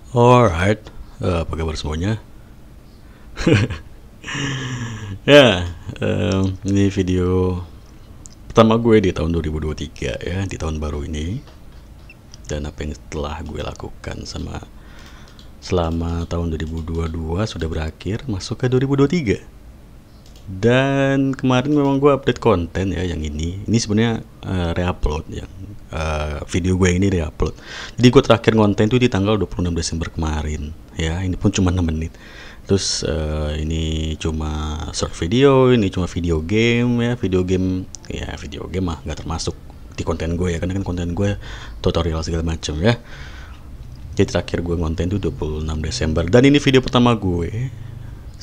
Alright, apa kabar semuanya? Ya, ini video pertama gue di tahun 2023 ya, di tahun baru ini. Dan apa yang telah gue lakukan selama tahun 2022 sudah berakhir, masuk ke 2023. Dan kemarin memang gue update konten ya yang ini. Ini sebenarnya reupload yang video gue ini reupload. Jadi gue terakhir konten itu di tanggal 26 Desember kemarin. Ya, ini pun cuma 6 menit. Terus ini cuma short video, ini cuma video game ya, video game mah nggak termasuk di konten gue ya, karena kan konten gue tutorial segala macam ya. Jadi terakhir gue konten itu 26 Desember dan ini video pertama gue.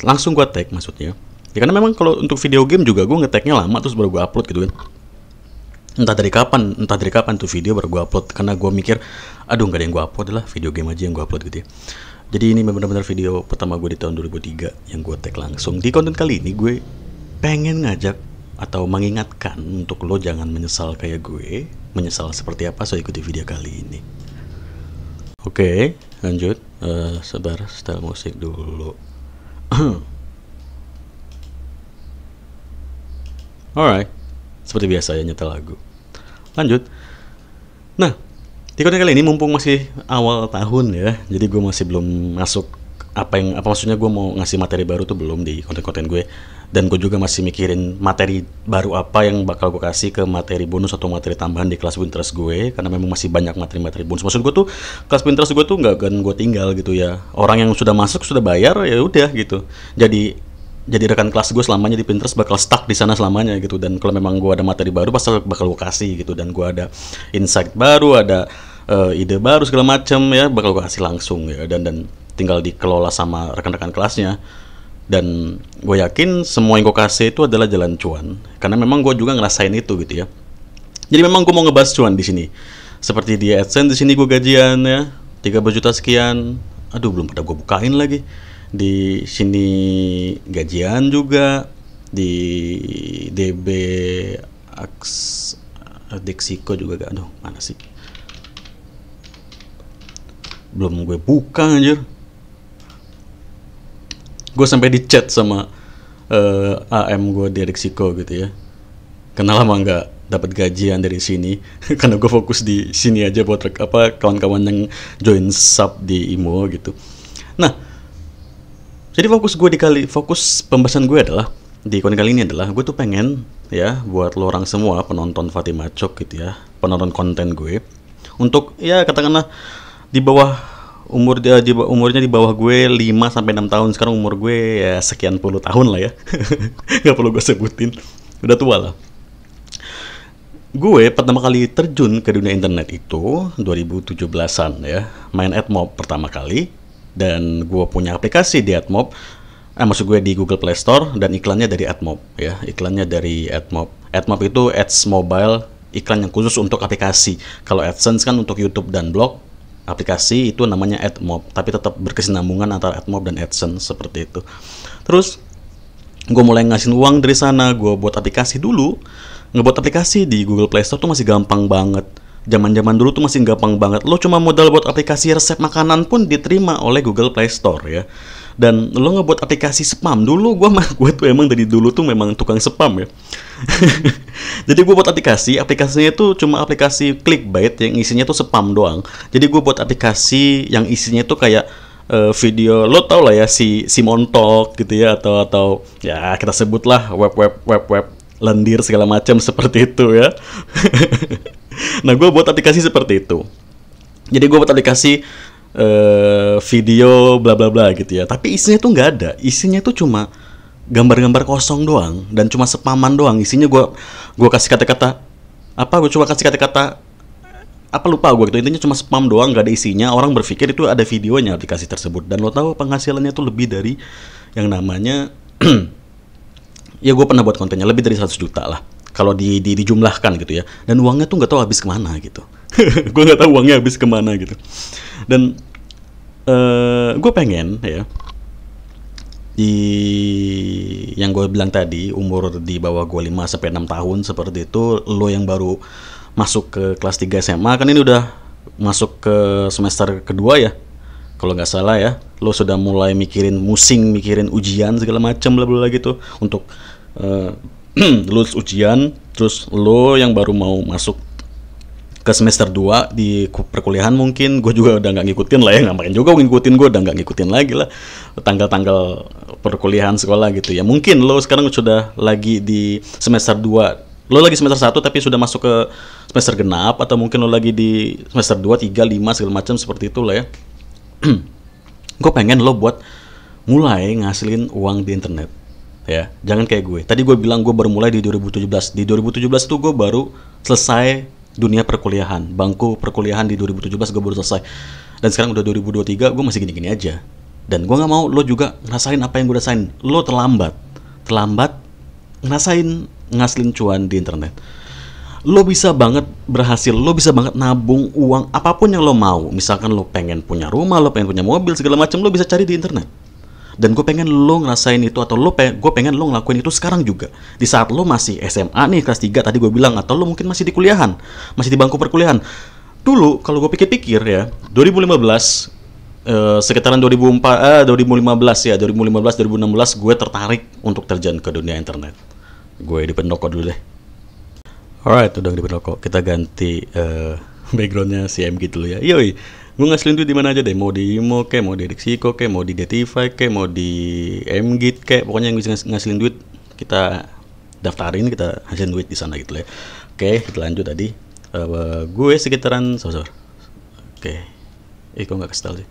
Langsung gue tag maksudnya. Ya karena memang kalau untuk video game juga gue nge-tagnya lama terus baru gue upload gitu kan. Entah dari kapan tuh video baru gue upload, karena gue mikir aduh nggak ada yang gue upload lah, video game aja yang gue upload gitu ya. Jadi ini benar-benar video pertama gue di tahun 2003 yang gue tag langsung. Di konten kali ini gue pengen ngajak atau mengingatkan untuk lo jangan menyesal kayak gue. Menyesal seperti apa, so ikuti video kali ini. Oke, lanjut. Sabar, style musik dulu. Alright, seperti biasa ya nyetel lagu. Lanjut. Nah, di konten kali ini mumpung masih awal tahun ya, jadi gue masih belum masuk apa maksudnya gue mau ngasih materi baru tuh belum di konten-konten gue, dan gue juga masih mikirin materi baru apa yang bakal gue kasih ke materi bonus atau materi tambahan di kelas Pinterest gue, karena memang masih banyak materi-materi bonus. Maksud gue tuh kelas Pinterest gue tuh nggak akan gue tinggal gitu ya, orang yang sudah masuk sudah bayar ya udah gitu, jadi rekan kelas gue selamanya di Pinterest bakal stuck di sana selamanya gitu. Dan kalau memang gue ada materi baru pasti bakal gue kasih gitu, dan gue ada insight baru, ada ide baru segala macam ya, bakal gue kasih langsung ya, dan tinggal dikelola sama rekan-rekan kelasnya. Dan gue yakin semua yang gue kasih itu adalah jalan cuan, karena memang gue juga ngerasain itu gitu ya. Jadi memang gue mau ngebahas cuan di sini. Seperti di AdSense di sini gue gajian ya 13 juta sekian. Aduh belum pada gue bukain lagi. Di sini gajian juga di DB Dexico juga gak, aduh mana sih, belum gue buka anjir. Gue sampai di chat sama AM gue di Dexico gitu ya, karena lama nggak dapat gajian dari sini. Karena gue fokus di sini aja buat kawan-kawan yang join sub di IMO gitu. Nah, jadi fokus pembahasan gue adalah di konten kali ini adalah gue tuh pengen ya buat lo orang semua penonton Fatima Cok gitu ya, penonton konten gue, untuk ya katakanlah di bawah umurnya di bawah gue 5 sampai 6 tahun. Sekarang umur gue ya sekian puluh tahun lah ya. Nggak perlu gue sebutin, udah tua lah. Gue pertama kali terjun ke dunia internet itu 2017-an ya, main AdMob pertama kali. Dan gue punya aplikasi di AdMob, maksud gue di Google Play Store, dan iklannya dari AdMob ya, iklannya dari AdMob. AdMob itu ads mobile, iklan yang khusus untuk aplikasi. Kalau AdSense kan untuk YouTube dan blog, aplikasi itu namanya AdMob, tapi tetap berkesinambungan antara AdMob dan AdSense seperti itu. Terus gue mulai ngasih uang dari sana. Gue buat aplikasi dulu. Ngebuat aplikasi di Google Play Store tuh masih gampang banget. Zaman-zaman dulu tuh masih gampang banget. Lo cuma modal buat aplikasi resep makanan pun diterima oleh Google Play Store ya. Dan lo ngebuat aplikasi spam dulu, gue tuh emang dari dulu tuh memang tukang spam ya. Jadi gue buat aplikasinya tuh cuma aplikasi clickbait yang isinya tuh spam doang. Jadi gue buat aplikasi yang isinya tuh kayak video, lo tau lah ya si Montok gitu ya, atau ya kita sebutlah web lendir segala macam seperti itu ya. Nah, gue buat aplikasi seperti itu. Jadi gue buat aplikasi video bla bla bla gitu ya. Tapi isinya tuh nggak ada. Isinya tuh cuma gambar-gambar kosong doang dan cuma spaman doang. Isinya gue kasih kata-kata apa? Gue coba kasih kata-kata apa, lupa gue gitu. Intinya cuma spam doang, nggak ada isinya. Orang berpikir itu ada videonya aplikasi tersebut. Dan lo tahu penghasilannya tuh lebih dari yang namanya ya gue pernah buat kontennya lebih dari 100 juta lah kalau dijumlahkan gitu ya. Dan uangnya tuh nggak tahu habis kemana gitu. Gue nggak tahu uangnya habis kemana gitu. Dan gue pengen ya, di yang gue bilang tadi, umur di bawah gue 5 sampai 6 tahun seperti itu, lo yang baru masuk ke kelas 3 SMA kan, ini udah masuk ke semester kedua ya. Kalau nggak salah ya, lo sudah mulai mikirin ujian segala macam bla bla gitu untuk eh, lulus ujian. Terus lo yang baru mau masuk ke semester 2 di perkuliahan, mungkin gue juga udah nggak ngikutin lah ya, ngapain juga ngikutin, gue udah nggak ngikutin lagi lah tanggal-tanggal perkuliahan sekolah gitu ya. Mungkin lo sekarang sudah lagi di semester 2, lo lagi semester 1 tapi sudah masuk ke semester genap, atau mungkin lo lagi di semester 2, 3, 5 segala macam seperti itu lah ya. Gue pengen lo buat mulai ngasilin uang di internet ya, jangan kayak gue. Tadi gue bilang gue baru mulai di 2017. Di 2017 itu gue baru selesai dunia perkuliahan, bangku perkuliahan di 2017 gue baru selesai. Dan sekarang udah 2023, gue masih gini-gini aja. Dan gue nggak mau lo juga ngerasain apa yang gue rasain. Lo terlambat ngerasain ngasilin cuan di internet. Lo bisa banget berhasil, lo bisa banget nabung uang apapun yang lo mau. Misalkan lo pengen punya rumah, lo pengen punya mobil segala macam, lo bisa cari di internet. Dan gue pengen lo ngerasain itu, atau gue pengen lo ngelakuin itu sekarang juga. Di saat lo masih SMA nih, kelas 3 tadi gue bilang, atau lo mungkin masih di kuliahan, masih di bangku perkuliahan. Dulu kalau gue pikir-pikir ya, 2015, sekitaran 2015 ya, 2015 2016 gue tertarik untuk terjun ke dunia internet. Gue di pendopo dulu deh. Alright, udah di pendopo. Kita ganti backgroundnya si MG dulu ya. Yoi, gue ngasilin duit di mana aja deh, mau di Imo kayak, mau di Dexiko kayak, mau di Detify kayak, mau di Mgit kayak, pokoknya yang bisa ngasilin duit kita daftarin, kita hasilin duit di sana gitu ya. Oke, kita lanjut tadi. Gue sekitaran kok nggak kasih tau sih.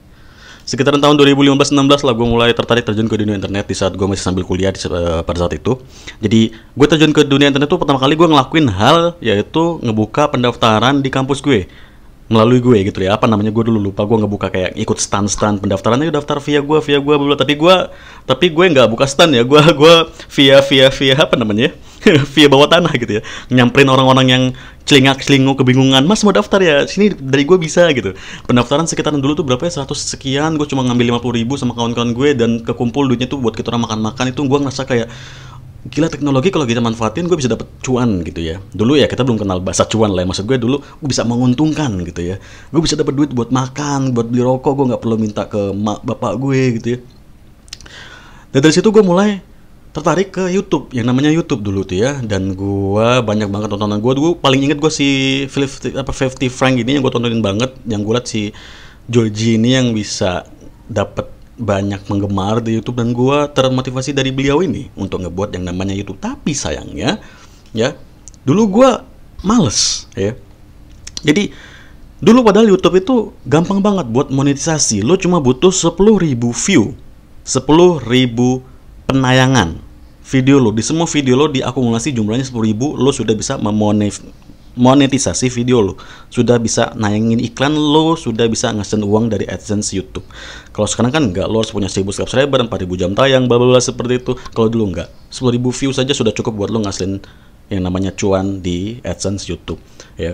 Sekitaran tahun 2015-16 lah gue mulai tertarik terjun ke dunia internet, di saat gue masih sambil kuliah pada saat itu. Jadi gue terjun ke dunia internet itu pertama kali gue ngelakuin hal yaitu ngebuka pendaftaran di kampus gue melalui gue gitu ya. Apa namanya, gue dulu lupa, gue ngebuka kayak ikut stand pendaftaran, ayo daftar via gue bla. Tapi gue nggak buka stand ya, gue via apa namanya via bawah tanah gitu ya, nyamperin orang-orang yang celingak-celinguk kebingungan, mas mau daftar ya, sini dari gue bisa gitu. Pendaftaran sekitaran dulu tuh berapa ya, 100 sekian, gue cuma ngambil 50.000 sama kawan-kawan gue, dan kekumpul duitnya tuh buat kita orang makan-makan. Itu gue ngerasa kayak gila, teknologi kalau kita manfaatin gue bisa dapet cuan gitu ya. Dulu ya kita belum kenal bahasa cuan lah ya, maksud gue dulu gue bisa menguntungkan gitu ya, gue bisa dapet duit buat makan, buat beli rokok, gue nggak perlu minta ke bapak gue gitu ya. Dan dari situ gue mulai tertarik ke YouTube, yang namanya YouTube dulu tuh ya. Dan gue banyak banget tontonan gue dulu. Paling inget gue si 50 Frank ini yang gue tontonin banget, yang gue liat si Georgie ini yang bisa dapet banyak penggemar di YouTube, dan gue termotivasi dari beliau ini untuk ngebuat yang namanya YouTube. Tapi sayangnya ya, dulu gue males ya. Jadi dulu padahal YouTube itu gampang banget buat monetisasi. Lo cuma butuh 10.000 view, 10.000 penayangan video lo. Di semua video lo diakumulasi jumlahnya 10.000, lo sudah bisa monetisasi video lo, sudah bisa nayangin iklan lo, sudah bisa ngasilin uang dari AdSense YouTube. Kalau sekarang kan enggak, lo harus punya 1.000 subscriber, 4.000 jam tayang, bla bla seperti itu. Kalau dulu enggak, 10.000 view saja sudah cukup buat lo ngasilin yang namanya cuan di AdSense YouTube ya.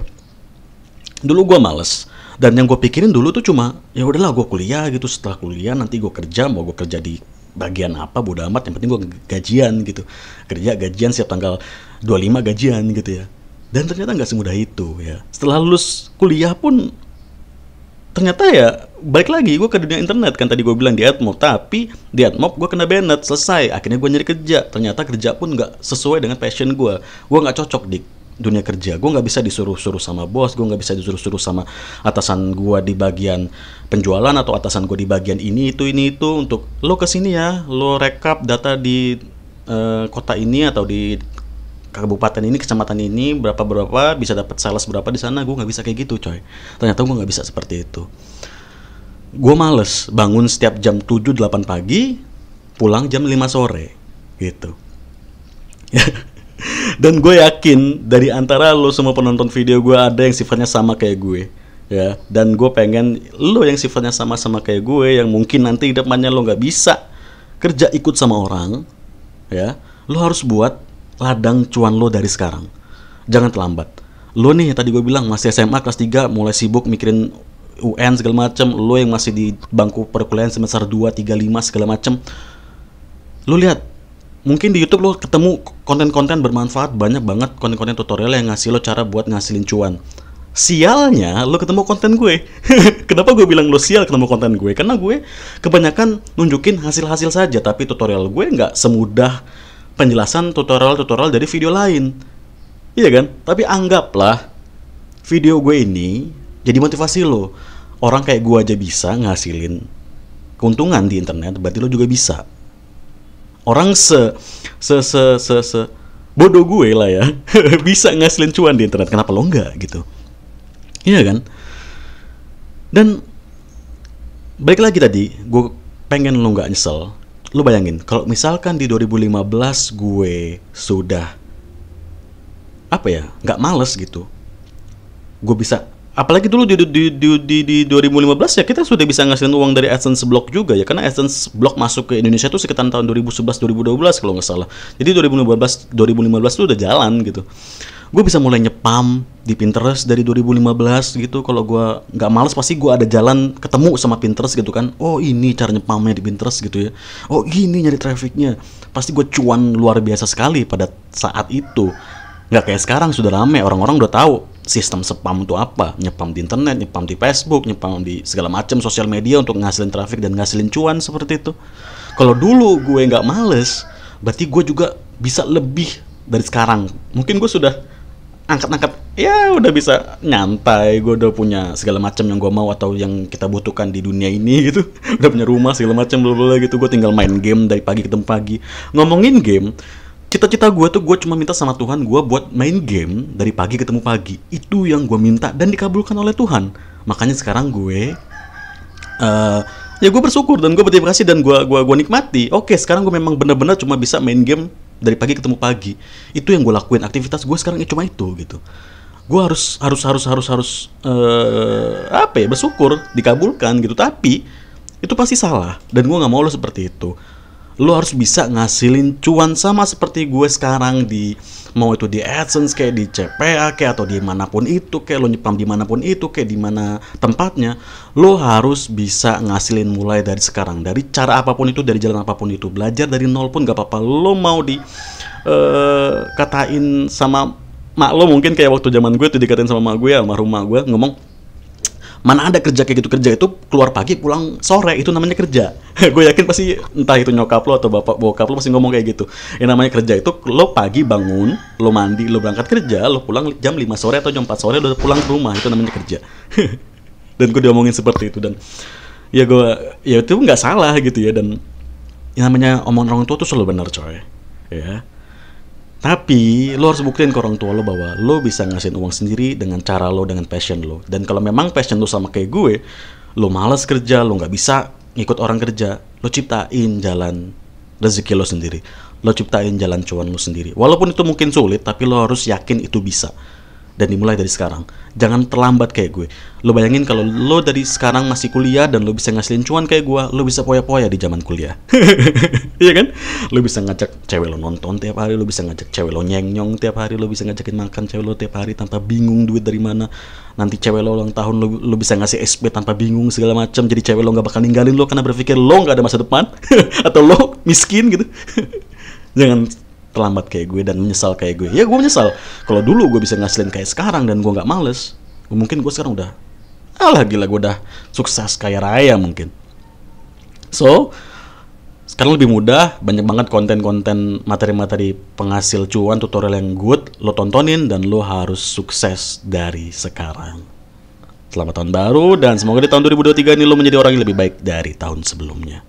Dulu gue males, dan yang gue pikirin dulu tuh cuma ya udahlah gue kuliah gitu, setelah kuliah nanti gue kerja, mau gue kerja di bagian apa bodo amat, yang penting gue gajian gitu, kerja gajian setiap tanggal 25 gajian gitu ya. Dan ternyata nggak semudah itu ya. Setelah lulus kuliah pun ternyata ya balik lagi gue ke dunia internet. Kan tadi gue bilang di AdMob, tapi di AdMob gue kena banned, selesai. Akhirnya gue nyari kerja, ternyata kerja pun nggak sesuai dengan passion gue nggak cocok di dunia kerja. Gue nggak bisa disuruh-suruh sama bos, gue nggak bisa disuruh-suruh sama atasan gue di bagian penjualan, atau atasan gue di bagian ini itu untuk lo kesini ya, lo rekap data di kota ini atau di kabupaten ini, kecamatan ini, berapa bisa dapat sales berapa di sana. Gue nggak bisa kayak gitu coy. Ternyata gue nggak bisa seperti itu. Gue males bangun setiap jam 7-8 pagi, pulang jam 5 sore gitu. Dan gue yakin dari antara lo semua penonton video gue ada yang sifatnya sama kayak gue ya. Dan gue pengen lo yang sifatnya sama kayak gue, yang mungkin nanti di depannya lo nggak bisa kerja ikut sama orang ya, lo harus buat ladang cuan lo dari sekarang. Jangan terlambat. Lo nih tadi gue bilang masih SMA kelas 3 mulai sibuk mikirin UN segala macem, lo yang masih di bangku perkuliahan semester 2, 3, 5 segala macem, lo lihat mungkin di YouTube lo ketemu konten-konten bermanfaat, banyak banget konten-konten tutorial yang ngasih lo cara buat ngasilin cuan. Sialnya lo ketemu konten gue Kenapa gue bilang lo sial ketemu konten gue? Karena gue kebanyakan nunjukin hasil-hasil saja, tapi tutorial gue nggak semudah penjelasan tutorial-tutorial dari video lain. Iya kan? Tapi anggaplah video gue ini jadi motivasi lo. Orang kayak gue aja bisa ngasilin keuntungan di internet, berarti lo juga bisa. Orang bodoh gue lah ya bisa ngasilin cuan di internet, kenapa lo enggak gitu? Iya kan? Dan balik lagi tadi, gue pengen lo nggak nyesel. Lo bayangin kalau misalkan di 2015 gue sudah nggak males gitu, gue bisa. Apalagi dulu di 2015 ya kita sudah bisa ngasilin uang dari AdSense Block juga ya, karena AdSense Block masuk ke Indonesia tuh sekitar tahun 2011-2012 kalau nggak salah. Jadi 2015 tuh udah jalan gitu. Gue bisa mulai nyepam di Pinterest dari 2015 gitu. Kalau gue nggak males pasti gue ada jalan ketemu sama Pinterest gitu kan. Oh ini cara nyepamnya di Pinterest gitu ya. Oh gini nyari trafficnya. Pasti gue cuan luar biasa sekali pada saat itu. Nggak kayak sekarang sudah rame, orang-orang udah tahu sistem spam itu apa, nyepam di internet, nyepam di Facebook, nyepam di segala macam sosial media untuk ngasilin traffic dan ngasilin cuan seperti itu. Kalau dulu gue nggak males, berarti gue juga bisa lebih dari sekarang. Mungkin gue sudah angkat-angkat, ya udah bisa nyantai, gue udah punya segala macam yang gue mau atau yang kita butuhkan di dunia ini gitu. Udah punya rumah segala macam bla gitu, gue tinggal main game dari pagi ketemu pagi. Ngomongin game, cita-cita gue tuh gue cuma minta sama Tuhan gue buat main game dari pagi ketemu pagi. Itu yang gue minta dan dikabulkan oleh Tuhan. Makanya sekarang gue ya gue bersyukur dan gue berterima kasih dan gue nikmati. Oke, sekarang gue memang benar-benar cuma bisa main game dari pagi ketemu pagi. Itu yang gue lakuin, aktivitas gue sekarang cuma itu gitu. Gue harus bersyukur dikabulkan gitu. Tapi itu pasti salah dan gue nggak mau lo seperti itu. Lo harus bisa ngasilin cuan sama seperti gue sekarang di, mau itu di AdSense kayak di CPA kayak atau di manapun itu, kayak lo nyepam di manapun itu, kayak di mana tempatnya, lo harus bisa ngasilin mulai dari sekarang, dari cara apapun itu, dari jalan apapun itu, belajar dari nol pun gak apa-apa. Lo mau di katain sama mak lo, mungkin kayak waktu zaman gue tuh dikatain sama mak gue, almarhum mak gue ngomong, mana ada kerja kayak gitu, kerja itu keluar pagi pulang sore, itu namanya kerja. Gue yakin pasti entah itu nyokap lo atau bokap lo pasti ngomong kayak gitu. Yang namanya kerja itu lo pagi bangun, lo mandi, lo berangkat kerja, lo pulang jam 5 sore atau jam 4 sore lo udah pulang ke rumah, itu namanya kerja. Dan gue diomongin seperti itu dan ya itu nggak salah gitu ya, dan yang namanya omongan orang tua tuh selalu benar coy. Ya. Tapi lo harus buktiin ke orang tua lo bahwa lo bisa ngasihin uang sendiri dengan cara lo, dengan passion lo. Dan kalau memang passion lo sama kayak gue, lo malas kerja, lo nggak bisa ngikut orang kerja, lo ciptain jalan rezeki lo sendiri. Lo ciptain jalan cuan lo sendiri. Walaupun itu mungkin sulit, tapi lo harus yakin itu bisa. Dan dimulai dari sekarang. Jangan terlambat kayak gue. Lo bayangin kalau lo dari sekarang masih kuliah dan lo bisa ngasilin cuan kayak gue, lo bisa poya-poya di zaman kuliah. Iya kan? Lo bisa ngajak cewek lo nonton tiap hari, lo bisa ngajak cewek lo nyeng-nyong tiap hari, lo bisa ngajakin makan cewek lo tiap hari tanpa bingung duit dari mana. Nanti cewek lo ulang tahun, lo bisa ngasih SP tanpa bingung segala macam. Jadi cewek lo nggak bakal ninggalin lo karena berpikir lo nggak ada masa depan atau lo miskin gitu. Jangan terlambat kayak gue dan menyesal kayak gue. Ya gue menyesal kalau dulu gue bisa ngasilin kayak sekarang dan gue nggak males. Mungkin gue sekarang udah gila, gue udah sukses kaya raya mungkin. So sekarang lebih mudah, banyak banget konten-konten materi-materi penghasil cuan, tutorial yang good, lo tontonin dan lo harus sukses dari sekarang. Selamat tahun baru dan semoga di tahun 2023 ini lo menjadi orang yang lebih baik dari tahun sebelumnya.